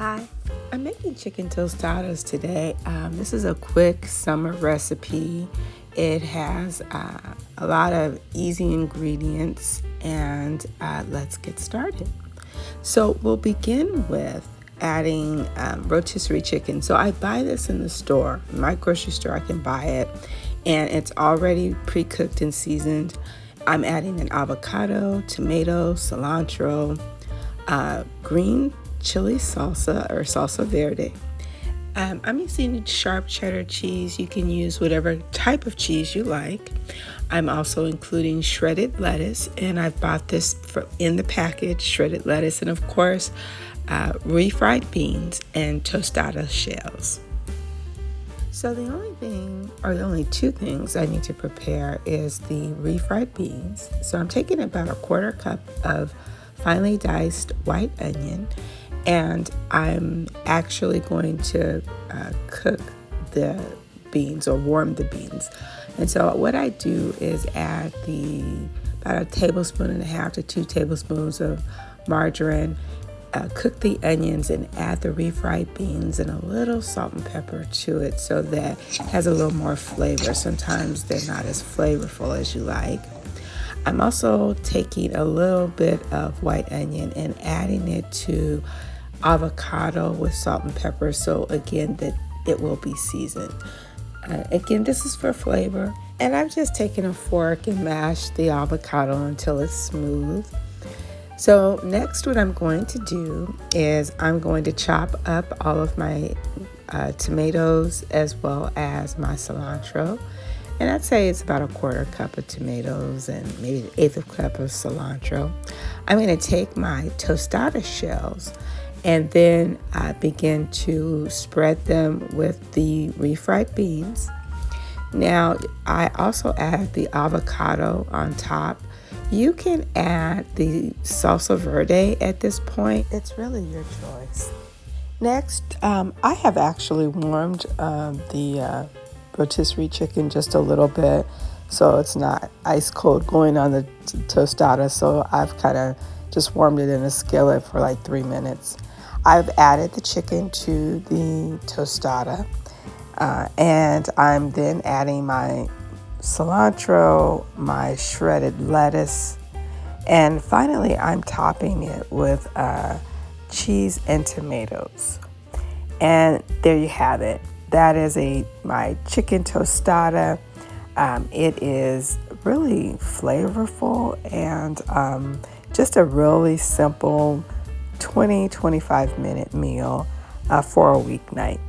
Hi, I'm making chicken tostadas today. This is a quick summer recipe. It has a lot of easy ingredients, and let's get started. So we'll begin with adding rotisserie chicken. So I buy this in the store, in my grocery store. I can buy it, and it's already pre-cooked and seasoned. I'm adding an avocado, tomato, cilantro, green chili salsa or salsa verde. I'm using sharp cheddar cheese. You can use whatever type of cheese you like. I'm also including shredded lettuce, and I've bought this in the package, shredded lettuce, and of course, refried beans and tostada shells. So the only two things I need to prepare is the refried beans. So I'm taking about a quarter cup of finely diced white onion, and I'm actually going to cook the beans or warm the beans. And so what I do is add about 1.5 tablespoons to 2 tablespoons of margarine, cook the onions and add the refried beans and a little salt and pepper to it so that it has a little more flavor. Sometimes they're not as flavorful as you like. I'm also taking a little bit of white onion and adding it to avocado with salt and pepper, so again that it will be seasoned. Again, this is for flavor, and I've just taken a fork and mashed the avocado until it's smooth. So next, what I'm going to do is I'm going to chop up all of my tomatoes as well as my cilantro. And I'd say it's about a quarter cup of tomatoes and maybe 1/8 cup of cilantro. I'm going to take my tostada shells and then begin to spread them with the refried beans. Now, I also add the avocado on top. You can add the salsa verde at this point. It's really your choice. Next, I have actually warmed the rotisserie chicken just a little bit so it's not ice cold going on the tostada. So I've kind of just warmed it in a skillet for like 3 minutes. I've added the chicken to the tostada, and I'm then adding my cilantro, my shredded lettuce, and finally I'm topping it with cheese and tomatoes. And there you have it. That is my chicken tostada. It is really flavorful and just a really simple 20-25 minute meal for a weeknight.